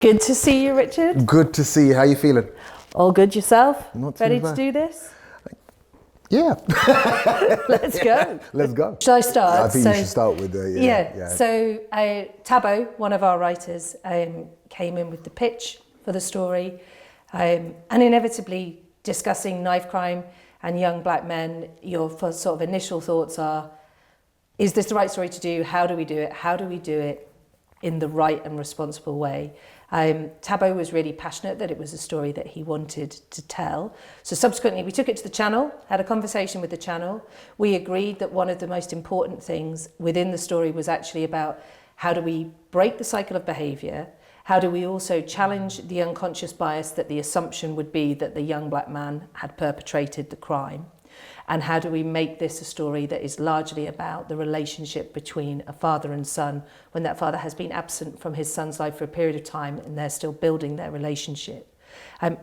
Good to see you, Richard. Good to see you. How you feeling? All good yourself? Not too Ready bad. to do this? Yeah. Let's go. Let's go. Shall I start? I think you should start with the So Tabo, one of our writers, came in with the pitch for the story, and inevitably discussing knife crime and young black men. Your first sort of initial thoughts are: is this the right story to do? How do we do it? How do we do it in the right and responsible way? Tabo was really passionate that it was a story that he wanted to tell. So subsequently we took it to the channel, had a conversation with the channel. We agreed that one of the most important things within the story was actually about how do we break the cycle of behaviour? How do we also challenge the unconscious bias that the assumption would be that the young black man had perpetrated the crime? And how do we make this a story that is largely about the relationship between a father and son when that father has been absent from his son's life for a period of time and they're still building their relationship?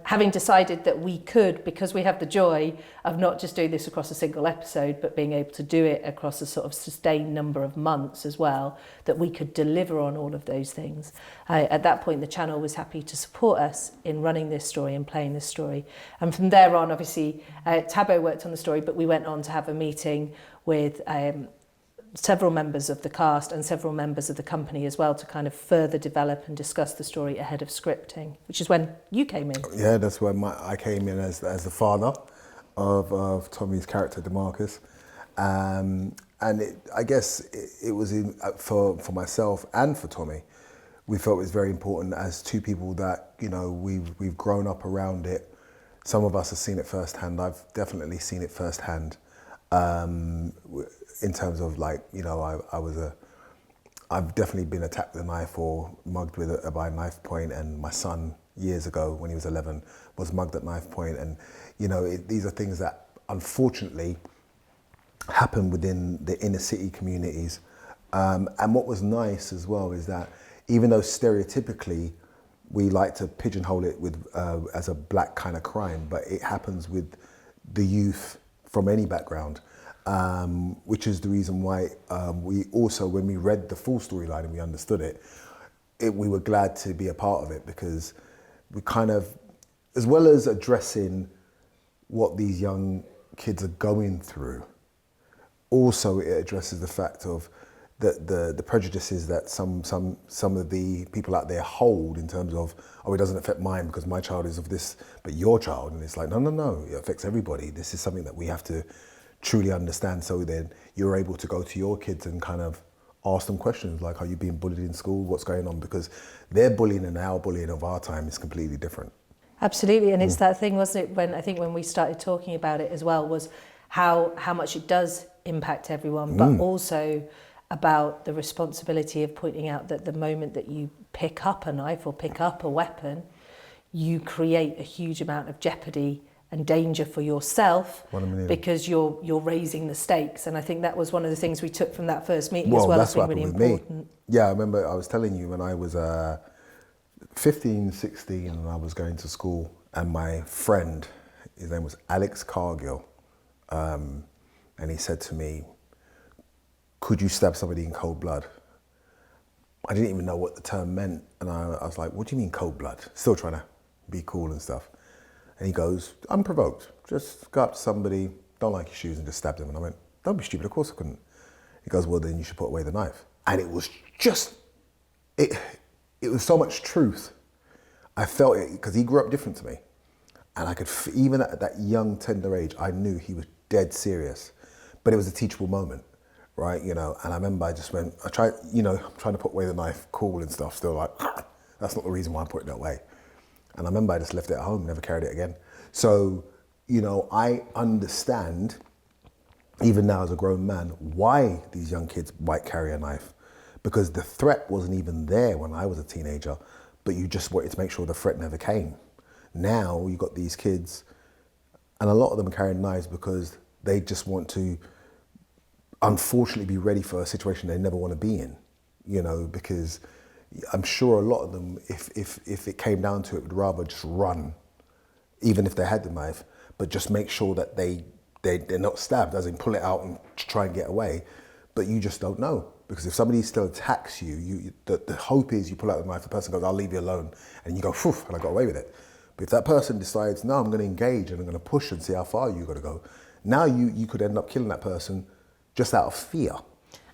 Having decided that we could, because we have the joy of not just doing this across a single episode, but being able to do it across a sort of sustained number of months as well, that we could deliver on all of those things. At that point, the channel was happy to support us in running this story and playing this story. And from there on, obviously, Tabo worked on the story, but we went on to have a meeting with several members of the cast and several members of the company as well to kind of further develop and discuss the story ahead of scripting, which is when you came in. Yeah, that's when I came in as the father of Tommy's character, DeMarcus. I guess it was for myself and for Tommy. We felt it was very important as two people that, you know, we've grown up around it. Some of us have seen it firsthand. I've definitely seen it firsthand. In terms of, like, you know, I've definitely been attacked with a knife or mugged by a knife point, and my son years ago when he was 11 was mugged at knife point, and you know these are things that unfortunately happen within the inner city communities. And what was nice as well is that even though stereotypically we like to pigeonhole it with as a black kind of crime, but it happens with the youth from any background. Which is the reason why we also, when we read the full storyline and we understood it, we were glad to be a part of it, because we kind of, as well as addressing what these young kids are going through, also it addresses the fact of the prejudices that some of the people out there hold in terms of, oh, it doesn't affect mine because my child is of this, but your child, and it's like, no, it affects everybody. This is something that we have to truly understand, so then you're able to go to your kids and kind of ask them questions like, are you being bullied in school? What's going on? Because their bullying and our bullying of our time is completely different. Absolutely, and it's that thing, wasn't it, when we started talking about it as well, was how much it does impact everyone, but also about the responsibility of pointing out that the moment that you pick up a knife or pick up a weapon, you create a huge amount of jeopardy and danger for yourself, because you're raising the stakes. And I think that was one of the things we took from that first meeting as well. That's what really happened with important. me. Yeah, I remember I was telling you when I was 15, 16, and I was going to school, and my friend, his name was Alex Cargill, and he said to me, could you stab somebody in cold blood? I didn't even know what the term meant, and I was like, what do you mean cold blood? Still trying to be cool and stuff. And he goes, unprovoked, just go up to somebody, don't like your shoes, and just stab them. And I went, don't be stupid, of course I couldn't. He goes, well, then you should put away the knife. And it was just, it was so much truth. I felt it, because he grew up different to me. And I could, even at that young, tender age, I knew he was dead serious. But it was a teachable moment, right? You know, and I remember I just went, I tried, you know, trying to put away the knife, cool and stuff, still like, that's not the reason why I'm putting it away. And I remember I just left it at home, never carried it again. So, you know, I understand, even now as a grown man, why these young kids might carry a knife. Because the threat wasn't even there when I was a teenager, but you just wanted to make sure the threat never came. Now you got these kids, and a lot of them are carrying knives because they just want to, unfortunately, be ready for a situation they never want to be in, you know, because I'm sure a lot of them, if it came down to it, would rather just run, even if they had the knife, but just make sure that they're not stabbed, as in pull it out and try and get away. But you just don't know. because if somebody still attacks you, the hope is you pull out the knife, the person goes, I'll leave you alone, and you go, phew, and I got away with it. But if that person decides, no, I'm going to engage and I'm going to push and see how far you're going to go, now you could end up killing that person just out of fear.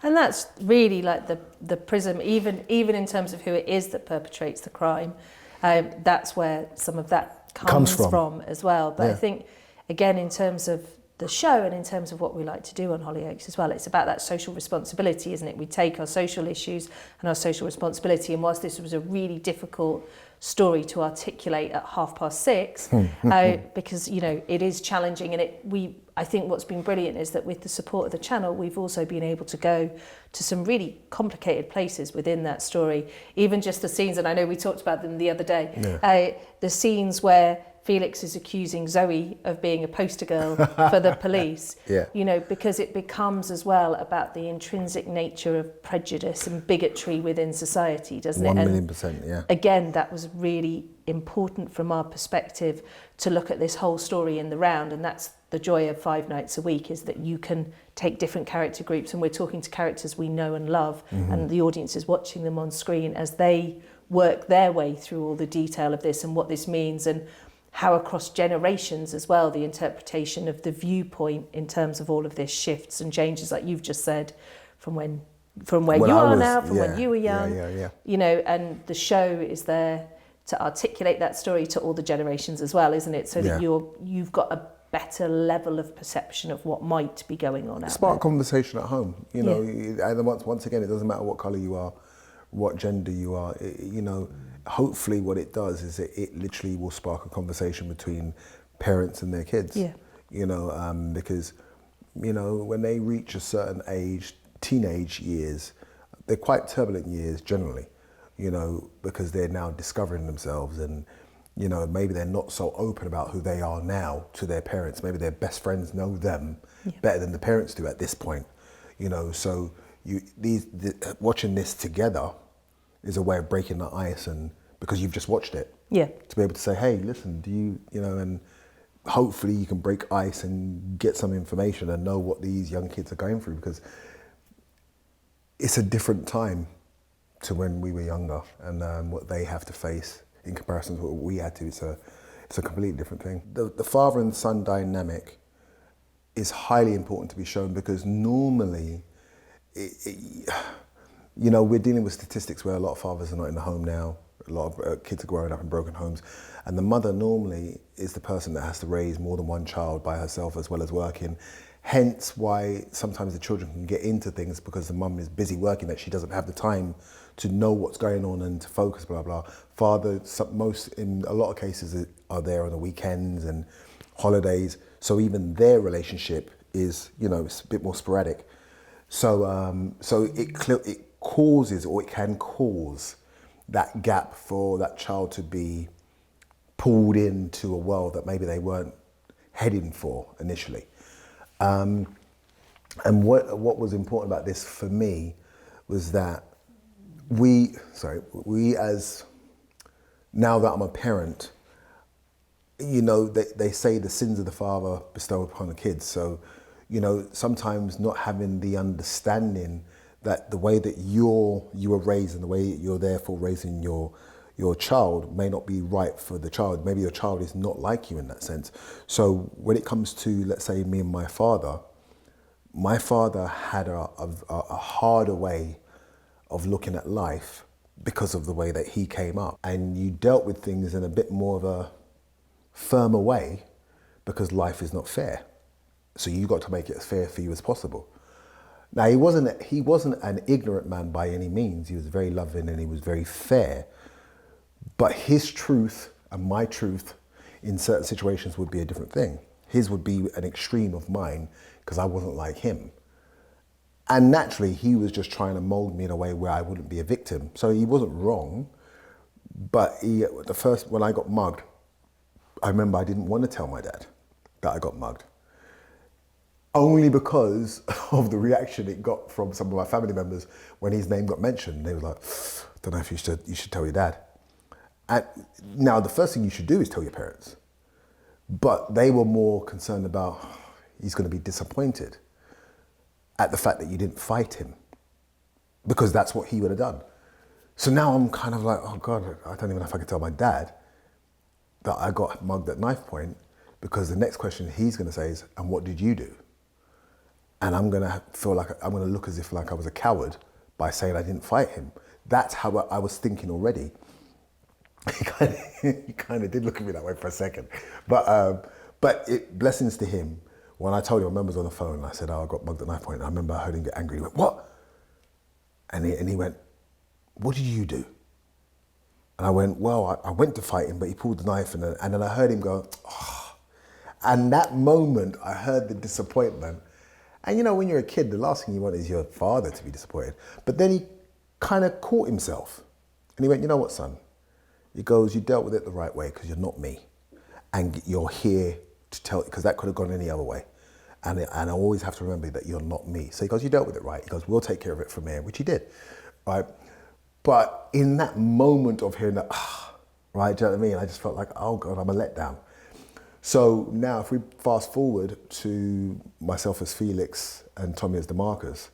And that's really like the prism, even in terms of who it is that perpetrates the crime. That's where some of that comes from as well. But I think, again, in terms of the show and in terms of what we like to do on Hollyoaks as well, it's about that social responsibility, isn't it? We take our social issues and our social responsibility, and whilst this was a really difficult story to articulate at 6:30, because, you know, it is challenging, and I think what's been brilliant is that with the support of the channel, we've also been able to go to some really complicated places within that story. Even just the scenes, and I know we talked about them the other day, the scenes where Felix is accusing Zoe of being a poster girl for the police, you know, because it becomes as well about the intrinsic nature of prejudice and bigotry within society, doesn't it? 1,000,000%, yeah. Again, that was really important from our perspective to look at this whole story in the round, and that's the joy of 5 nights a week, is that you can take different character groups, and we're talking to characters we know and love, and the audience is watching them on screen as they work their way through all the detail of this and what this means, and how across generations as well, the interpretation of the viewpoint in terms of all of this shifts and changes, like you've just said, from where you are now, from when you were young, you know, and the show is there to articulate that story to all the generations as well, isn't it? So that you've got a better level of perception of what might be going on out Spark there. Conversation at home, you know, and once again, it doesn't matter what colour you are, what gender you are, you know, hopefully what it does is it literally will spark a conversation between parents and their kids, you know, because, you know, when they reach a certain age, teenage years, they're quite turbulent years generally, you know, because they're now discovering themselves, and, you know, maybe they're not so open about who they are now to their parents. Maybe their best friends know them better than the parents do at this point, you know. So watching this together is a way of breaking the ice, and because you've just watched it, to be able to say, hey, listen, do you know, and hopefully you can break ice and get some information and know what these young kids are going through, because it's a different time to when we were younger, and what they have to face in comparison to what we had to. It's a completely different thing. The father and son dynamic is highly important to be shown, because normally, you know, we're dealing with statistics where a lot of fathers are not in the home now. A lot of kids are growing up in broken homes, and the mother normally is the person that has to raise more than one child by herself as well as working. Hence why sometimes the children can get into things, because the mum is busy working, that she doesn't have the time to know what's going on and to focus, blah, blah. Father, in a lot of cases, are there on the weekends and holidays, so even their relationship is, you know, it's a bit more sporadic. So it causes, or it can cause, that gap for that child to be pulled into a world that maybe they weren't heading for initially. And what was important about this for me was that we as, now that I'm a parent, you know, they say the sins of the father bestow upon the kids. So, you know, sometimes not having the understanding that the way that you were raised and the way you're therefore raising your child may not be right for the child. Maybe your child is not like you in that sense. So when it comes to, let's say, me and my father had a harder way of looking at life because of the way that he came up. And you dealt with things in a bit more of a firmer way, because life is not fair. So you got to make it as fair for you as possible. Now, he wasn't an ignorant man by any means. He was very loving and he was very fair. But his truth and my truth in certain situations would be a different thing. His would be an extreme of mine, because I wasn't like him. And naturally, he was just trying to mold me in a way where I wouldn't be a victim. So he wasn't wrong. But when I got mugged, I remember I didn't want to tell my dad that I got mugged. Only because of the reaction it got from some of my family members when his name got mentioned. They were like, don't know if you should tell your dad. And now the first thing you should do is tell your parents. But they were more concerned about, he's going to be disappointed at the fact that you didn't fight him. because that's what he would have done. So now I'm kind of like, oh God, I don't even know if I can tell my dad that I got mugged at knife point, because the next question he's going to say is, and what did you do? And I'm going to feel like I'm going to look as if like I was a coward by saying I didn't fight him. That's how I was thinking already. He kind of did look at me that way for a second. But blessings to him. When I told him, I remember I was on the phone and I said, oh, I got mugged at knife point. And I remember I heard him get angry. He went, what? And he went, what did you do? And I went, well, I went to fight him, but he pulled the knife, and then I heard him go, oh. And that moment, I heard the disappointment. And you know, when you're a kid, the last thing you want is your father to be disappointed. But then he kind of caught himself. And he went, you know what, son? He goes, you dealt with it the right way because you're not me. And you're here to tell, because that could have gone any other way. And I always have to remember that you're not me. So he goes, you dealt with it right. He goes, we'll take care of it from here, which he did, right? But in that moment of hearing that, right, do you know what I mean? I just felt like, oh God, I'm a letdown. So now if we fast forward to myself as Felix and Tommy as DeMarcus,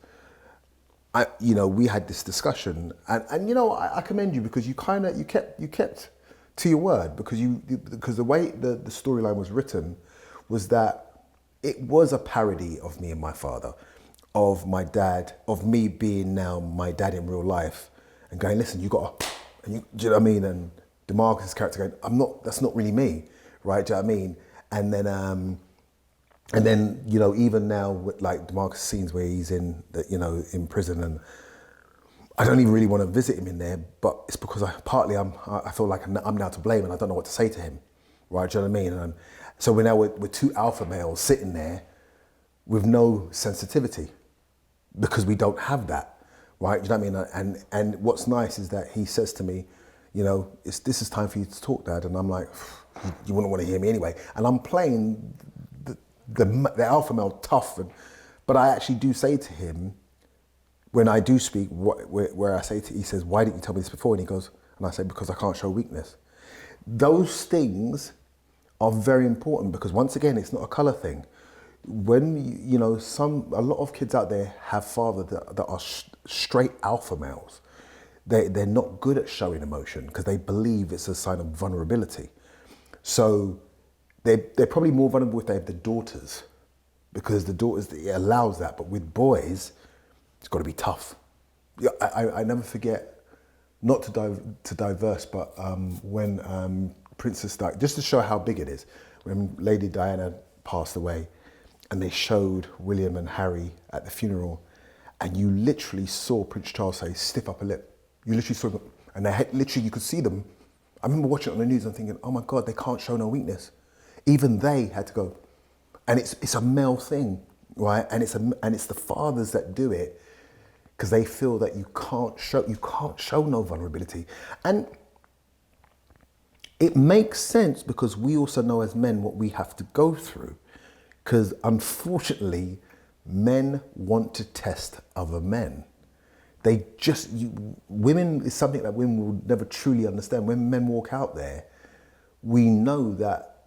we had this discussion, and you know, I commend you because you kept to your word, because the way the storyline was written was that it was a parody of me and my father, of my dad, of me being now my dad in real life, and going, listen, you got, and you, do you know what I mean? And DeMarcus' character going, that's not really me, right? Do you know what I mean? And then you know, even now with like DeMarcus scenes where he's in prison, and I don't even really want to visit him in there, but it's because I feel like I'm now to blame and I don't know what to say to him, right? Do you know what I mean? And so we're two alpha males sitting there with no sensitivity because we don't have that. Right, do you know what I mean? And what's nice is that he says to me, you know, this is time for you to talk, Dad. And I'm like, you wouldn't want to hear me anyway. And I'm playing the alpha male tough, but I actually do say to him, when I do speak, where I say he says, why didn't you tell me this before? And he goes, and I say, because I can't show weakness. Those things are very important because once again, it's not a color thing. When a lot of kids out there have fathers that are straight alpha males. They're not good at showing emotion because they believe it's a sign of vulnerability. So they're probably more vulnerable if they have the daughters, because the daughters, it allows that. But with boys, it's got to be tough. Yeah, I never forget, not to diverse, but when Princess Di, just to show how big it is, when Lady Diana passed away, and they showed William and Harry at the funeral, and you literally saw Prince Charles say, stiff upper lip. You literally saw them, and literally you could see them. I remember watching it on the news and thinking, oh my God, they can't show no weakness. Even they had to go. And it's a male thing, right? And it's the fathers that do it because they feel that you can't show no vulnerability. And it makes sense because we also know as men what we have to go through. Because unfortunately, men want to test other men. Women is something that women will never truly understand. When men walk out there, we know that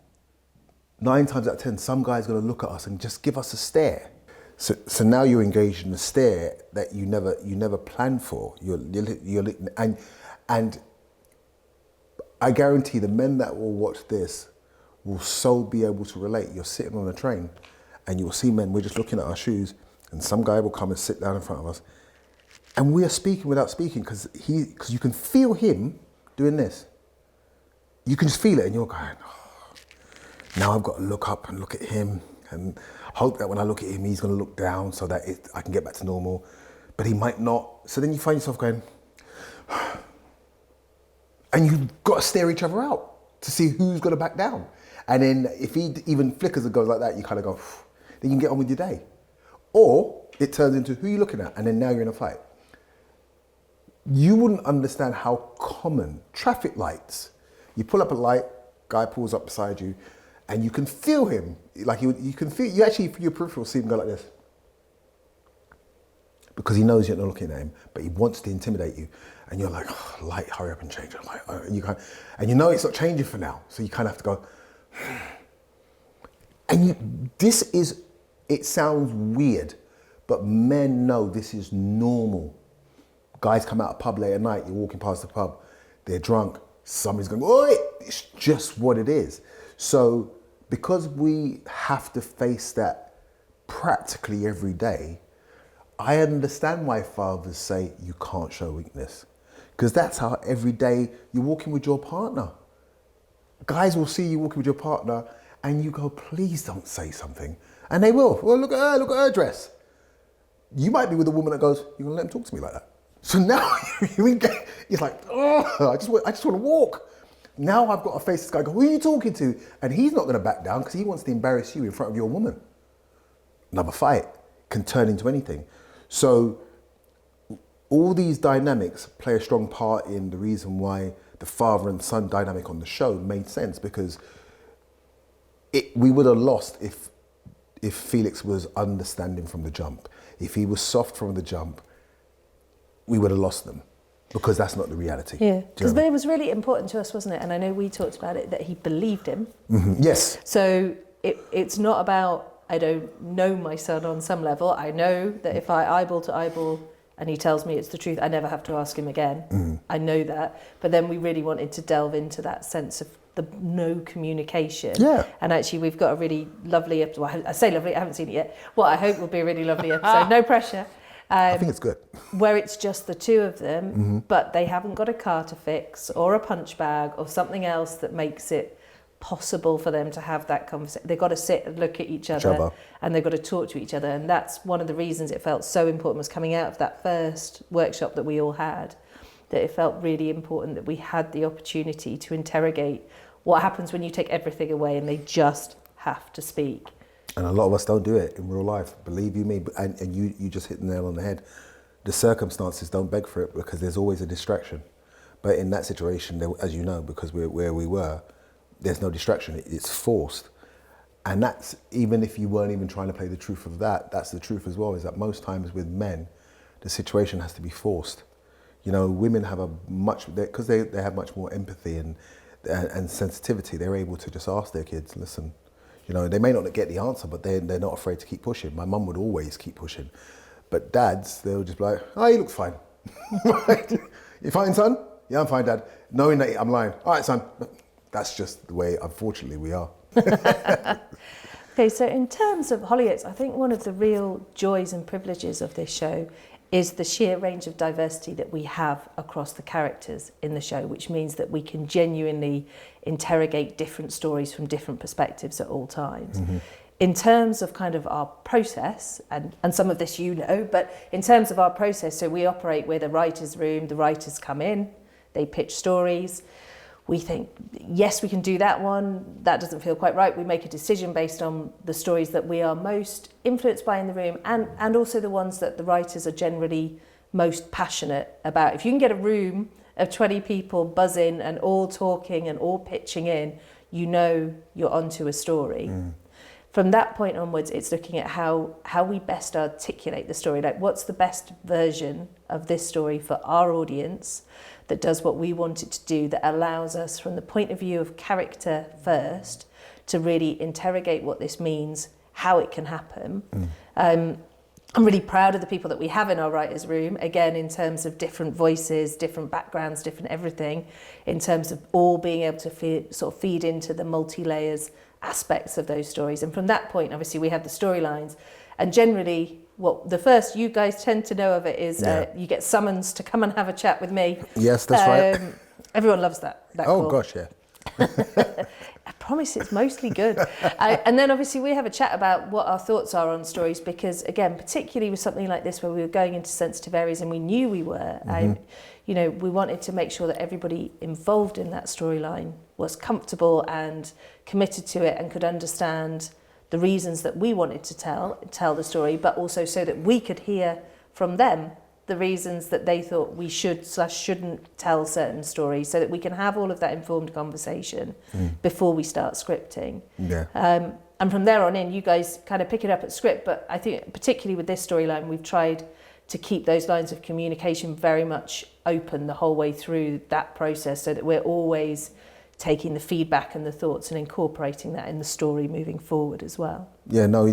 9 times out of 10, some guy's gonna look at us and just give us a stare. So now you're engaged in a stare that you never planned for. And I guarantee the men that will watch this will so be able to relate. You're sitting on a train and you'll see men, we're just looking at our shoes, and some guy will come and sit down in front of us, and we are speaking without speaking because you can feel him doing this. You can just feel it, and you're going, oh, now I've got to look up and look at him and hope that when I look at him, he's going to look down so that I can get back to normal, but he might not. So then you find yourself going, and you've got to stare each other out to see who's going to back down. And then if he even flickers and goes like that, you kind of go, then you can get on with your day. Or it turns into who you're looking at, and then now you're in a fight. You wouldn't understand how common traffic lights. You pull up a light, guy pulls up beside you, and you can feel him. Like you can feel, you actually, for your peripheral, see him go like this. Because he knows you're not looking at him, but he wants to intimidate you. And you're like, oh, light, hurry up and change it. Like, and you know it's not changing for now. So you kind of have to go, and it sounds weird, but men know this is normal. Guys come out of pub late at night, you're walking past the pub, they're drunk, somebody's going, oi! It's just what it is. So because we have to face that practically every day, I understand why fathers say you can't show weakness. Because that's how every day you're walking with your partner. Guys will see you walking with your partner and you go, please don't say something. And they will. Well, look at her dress. You might be with a woman that goes, you're gonna let him talk to me like that? So now it's like, oh, I just want to walk. Now I've got to face this guy, go, who are you talking to? And he's not gonna back down because he wants to embarrass you in front of your woman. Another fight can turn into anything. So all these dynamics play a strong part in the reason why the father and son dynamic on the show made sense, because we would have lost if Felix was understanding from the jump. If he was soft from the jump, we would have lost them, because that's not the reality. Yeah, because it was really important to us, wasn't it? And I know we talked about it, that he believed him. Mm-hmm. Yes. So it's not about, I don't know my son on some level. I know that if I eyeball to eyeball and he tells me it's the truth, I never have to ask him again. Mm. I know that. But then we really wanted to delve into that sense of the no communication. Yeah. And actually we've got a really lovely episode. Well, I say lovely, I haven't seen it yet. Well, I hope it will be a really lovely episode. No pressure. I think it's good. Where it's just the two of them, but they haven't got a car to fix or a punch bag or something else that makes it possible for them to have that conversation. They've got to sit and look at each other and they've got to talk to each other. And that's one of the reasons it felt so important, was coming out of that first workshop that we all had, that it felt really important that we had the opportunity to interrogate what happens when you take everything away and they just have to speak. And a lot of us don't do it in real life, believe you me. And you just hit the nail on the head. The circumstances don't beg for it, because there's always a distraction. But in that situation, as you know, because we're where we were, there's no distraction, it's forced. And that's, even if you weren't even trying to play the truth of that, that's the truth as well, is that most times with men, the situation has to be forced. You know, women have because they have much more empathy and sensitivity, they're able to just ask their kids, listen, you know, they may not get the answer, but they're not afraid to keep pushing. My mum would always keep pushing. But dads, they'll just be like, oh, he looks fine. You fine, son? Yeah, I'm fine, Dad. Knowing that I'm lying. All right, son. That's just the way, unfortunately, we are. Okay, so in terms of Hollyoaks, I think one of the real joys and privileges of this show is the sheer range of diversity that we have across the characters in the show, which means that we can genuinely interrogate different stories from different perspectives at all times. Mm-hmm. In terms of kind of our process, and some of this you know, but in terms of our process, so we operate with a writer's room, the writers come in, they pitch stories. We think, yes, we can do that one. That doesn't feel quite right. We make a decision based on the stories that we are most influenced by in the room, and also the ones that the writers are generally most passionate about. If you can get a room of 20 people buzzing and all talking and all pitching in, you know you're onto a story. Mm. From that point onwards, it's looking at how we best articulate the story. Like, what's the best version of this story for our audience that does what we want it to do, that allows us, from the point of view of character first, to really interrogate what this means, how it can happen. Mm. I'm really proud of the people that we have in our writers' room, again, in terms of different voices, different backgrounds, different everything, in terms of all being able to feed into the multi-layers aspects of those stories. And from that point, obviously, we have the storylines. And generally, what the first you guys tend to know of it is you get summons to come and have a chat with me. Yes, that's right. Everyone loves that oh, call. Gosh, yeah. I promise it's mostly good. And then obviously we have a chat about what our thoughts are on stories, because again, particularly with something like this where we were going into sensitive areas and we knew we were, you know, we wanted to make sure that everybody involved in that storyline was comfortable and committed to it and could understand the reasons that we wanted to tell the story, but also so that we could hear from them the reasons that they thought we shouldn't tell certain stories, so that we can have all of that informed conversation before we start scripting. Yeah. And from there on in, you guys kind of pick it up at script, but I think particularly with this storyline, we've tried to keep those lines of communication very much open the whole way through that process, so that we're always taking the feedback and the thoughts and incorporating that in the story moving forward as well. Yeah, no,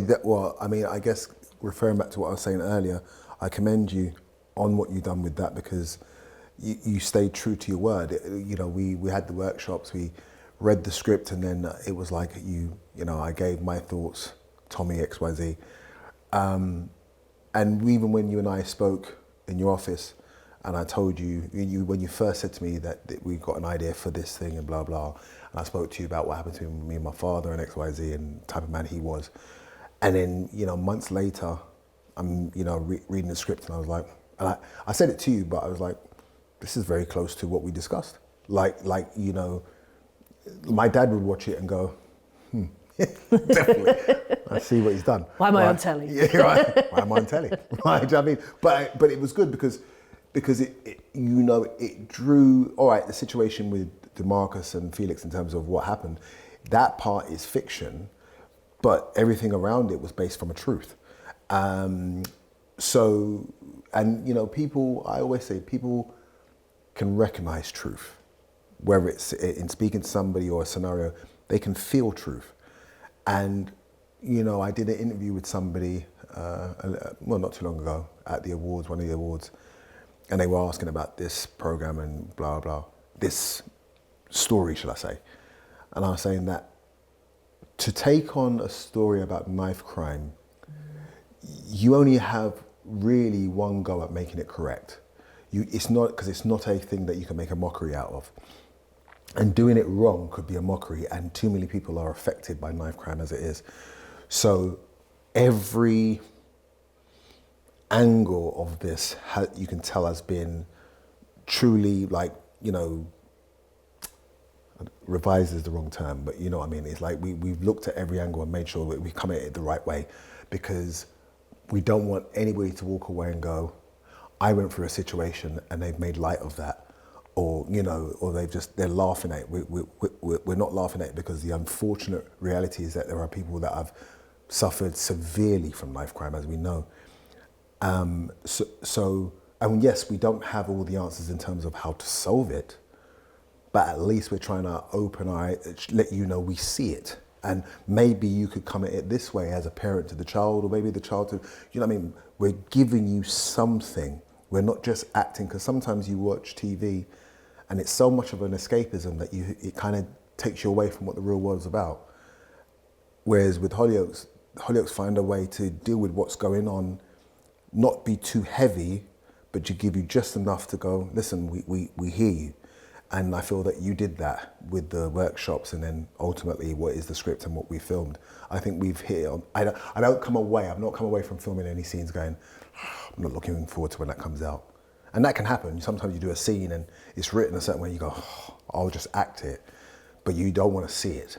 I mean, I guess referring back to what I was saying earlier, I commend you on what you've done with that, because you stayed true to your word. You know, we had the workshops, we read the script, and then it was like you know, I gave my thoughts, Tommy XYZ. And even when you and I spoke in your office, and I told you when you first said to me that we got an idea for this thing and blah blah, and I spoke to you about what happened to me and my father and XYZ and the type of man he was, and then, you know, months later, I'm, you know, reading the script, and I was like, and I said it to you, but I was like, this is very close to what we discussed. Like you know, my dad would watch it and go, definitely, I see what he's done. Why am I on telly? Yeah, right. Why am I on telly? Right, do you know what I mean? But it was good because it you know, it drew, all right, the situation with DeMarcus and Felix in terms of what happened, that part is fiction, but everything around it was based from a truth. So, and you know, people, I always say, people can recognize truth, whether it's in speaking to somebody or a scenario, they can feel truth. And, you know, I did an interview with somebody, well, not too long ago at the awards, one of the awards, and they were asking about this program and blah, blah, this story, should I say. And I was saying that to take on a story about knife crime, you only have really one go at making it correct. It's not, because it's not a thing that you can make a mockery out of. And doing it wrong could be a mockery, and too many people are affected by knife crime as it is. So every angle of this, you can tell, has been truly, like, you know, revised is the wrong term, but you know what I mean. It's like we've looked at every angle and made sure that we come at it the right way, because we don't want anybody to walk away and go, I went through a situation and they've made light of that, or, you know, or they're laughing at it. We're not laughing at it, because the unfortunate reality is that there are people that have suffered severely from knife crime, as we know. So, and yes, we don't have all the answers in terms of how to solve it, but at least we're trying to open our eyes, let you know we see it. And maybe you could come at it this way as a parent to the child, or maybe the child to, you know what I mean? We're giving you something. We're not just acting, because sometimes you watch TV and it's so much of an escapism that it kind of takes you away from what the real world's about. Whereas with Hollyoaks find a way to deal with what's going on, not be too heavy, but to give you just enough to go, listen, we hear you. And I feel that you did that with the workshops, and then ultimately what is the script and what we filmed. I think we've hit it on. I've not come away from filming any scenes going, I'm not looking forward to when that comes out. And that can happen. Sometimes you do a scene and it's written a certain way, you go, I'll just act it, but you don't want to see it.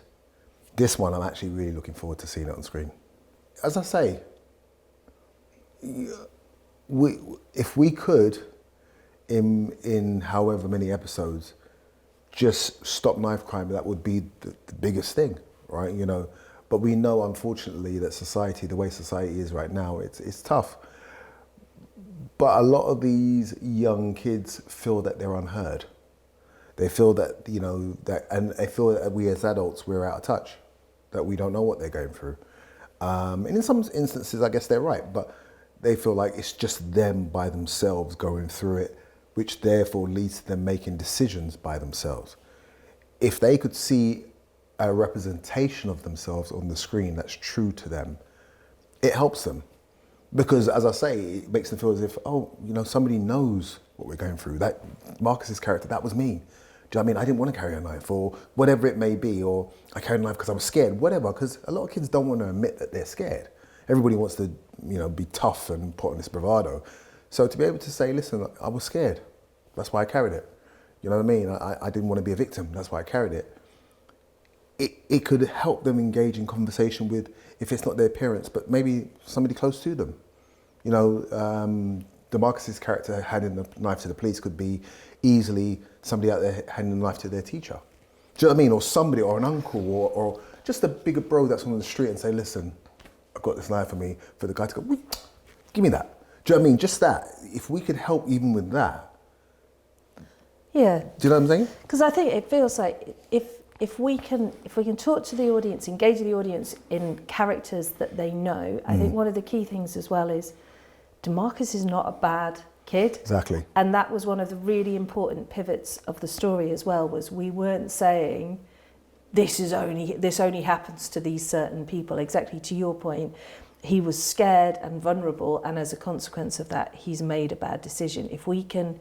This one, I'm actually really looking forward to seeing it on screen. As I say, if we could, in however many episodes, just stop knife crime, that would be the biggest thing, right? You know, but we know, unfortunately, that society, the way society is right now, it's tough. But a lot of these young kids feel that they're unheard. They feel that, you know, and they feel that we as adults, we're out of touch, that we don't know what they're going through. And in some instances, I guess they're right, but they feel like it's just them by themselves going through it, which therefore leads to them making decisions by themselves. If they could see a representation of themselves on the screen that's true to them, it helps them. Because, as I say, it makes them feel as if, oh, you know, somebody knows what we're going through. That Marcus's character, that was me. Do you know what I mean? I didn't want to carry a knife, or whatever it may be, or I carried a knife because I was scared, whatever, because a lot of kids don't want to admit that they're scared. Everybody wants to, you know, be tough and put on this bravado. So to be able to say, listen, I was scared, that's why I carried it. You know what I mean? I didn't want to be a victim, that's why I carried it. It could help them engage in conversation with, if it's not their parents, but maybe somebody close to them. You know, DeMarcus's character handing the knife to the police could be easily somebody out there handing the knife to their teacher. Do you know what I mean? Or somebody, or an uncle, or just a bigger bro that's on the street and say, listen, I've got this knife for me, for the guy to go, give me that. Do you know what I mean? Just that. If we could help even with that. Yeah. Do you know what I'm saying? Because I think it feels like if we can talk to the audience, engage the audience in characters that they know, I think one of the key things as well is DeMarcus is not a bad kid. Exactly. And that was one of the really important pivots of the story as well, was we weren't saying this only happens to these certain people. Exactly to your point, he was scared and vulnerable, and as a consequence of that, he's made a bad decision. If we can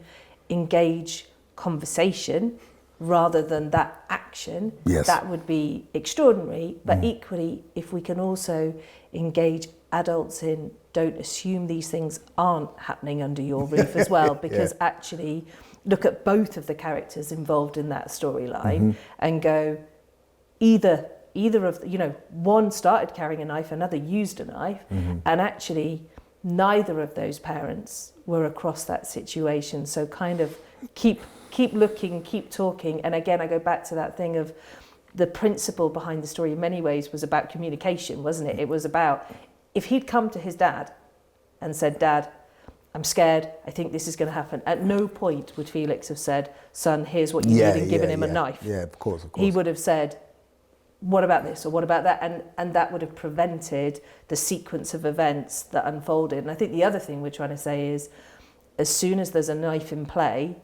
engage conversation rather than that action, yes, that would be extraordinary. But equally, if we can also engage adults in, don't assume these things aren't happening under your roof as well, because actually look at both of the characters involved in that storyline and go, either of, one started carrying a knife, another used a knife, and actually neither of those parents were across that situation. So kind of keep looking, keep talking. And again, I go back to that thing of the principle behind the story in many ways was about communication, wasn't it? It was about, if he'd come to his dad and said, Dad, I'm scared, I think this is going to happen. At no point would Felix have said, son, here's what you need, and given him a knife. Yeah, of course. He would have said, what about this, or what about that? And that would have prevented the sequence of events that unfolded. And I think the other thing we're trying to say is, as soon as there's a knife in play,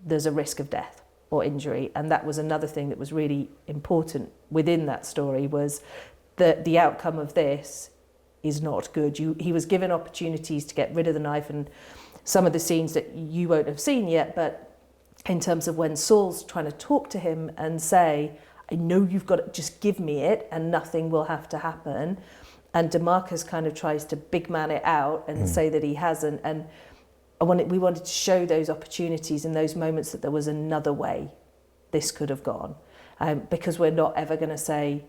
there's a risk of death or injury. And that was another thing that was really important within that story, was that the outcome of this is not good. He was given opportunities to get rid of the knife, and some of the scenes that you won't have seen yet, but in terms of when Saul's trying to talk to him and say, I know you've got to just give me it and nothing will have to happen. And DeMarcus kind of tries to big man it out and say that he hasn't. And we wanted to show those opportunities in those moments that there was another way this could have gone. Because we're not ever going to say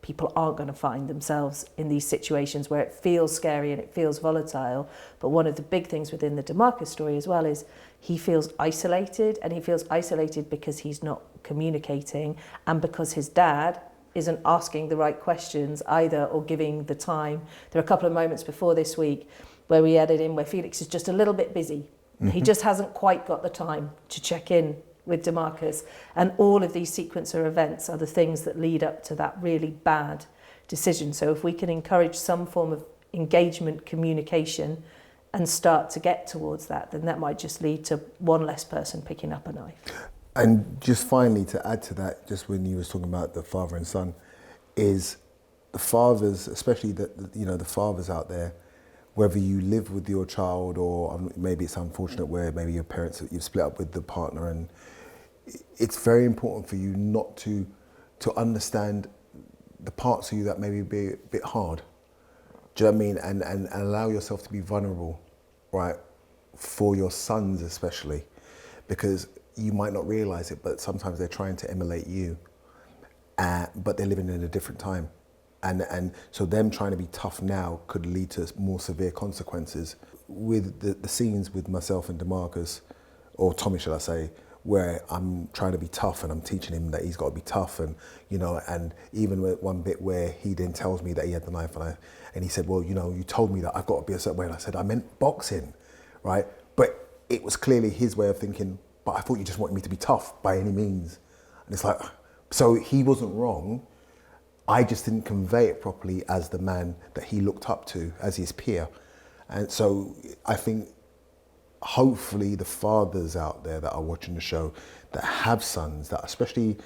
people aren't going to find themselves in these situations where it feels scary and it feels volatile. But one of the big things within the DeMarcus story as well is he feels isolated, and he feels isolated because he's not communicating and because his dad isn't asking the right questions either or giving the time. There are a couple of moments before this week where we added in where Felix is just a little bit busy. He just hasn't quite got the time to check in with DeMarcus. And all of these sequencer events are the things that lead up to that really bad decision. So if we can encourage some form of engagement, communication, and start to get towards that, then that might just lead to one less person picking up a knife. And just finally, to add to that, just when you was talking about the father and son, is the fathers, especially the fathers out there, whether you live with your child or maybe it's unfortunate where maybe your parents, you've split up with the partner, and it's very important for you not to understand the parts of you that maybe be a bit hard. Do you know what I mean? And allow yourself to be vulnerable, right? For your sons especially, because you might not realize it, but sometimes they're trying to emulate you, but they're living in a different time. And so them trying to be tough now could lead to more severe consequences. With the scenes with myself and DeMarcus, or Tommy should I say, where I'm trying to be tough and I'm teaching him that he's got to be tough, and and even with one bit where he then tells me that he had the knife and he said, well, you told me that I've got to be a certain way, and I said, I meant boxing, right? But it was clearly his way of thinking, but I thought you just wanted me to be tough by any means. And it's like, so he wasn't wrong. I just didn't convey it properly as the man that he looked up to, as his peer. And so I think hopefully the fathers out there that are watching the show that have sons, that especially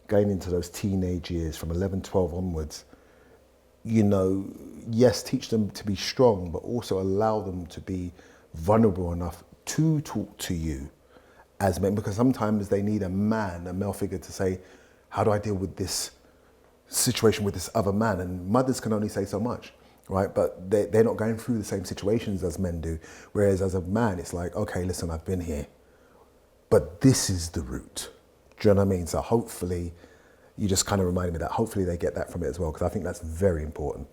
going into those teenage years from 11, 12 onwards, yes, teach them to be strong, but also allow them to be vulnerable enough to talk to you as men, because sometimes they need a male figure to say, how do I deal with this situation with this other man? And mothers can only say so much, right? But they're not going through the same situations as men do. Whereas as a man, it's like, okay, listen, I've been here, but this is the route. Do you know what I mean? So hopefully, you just kind of reminded me that hopefully they get that from it as well, because I think that's very important.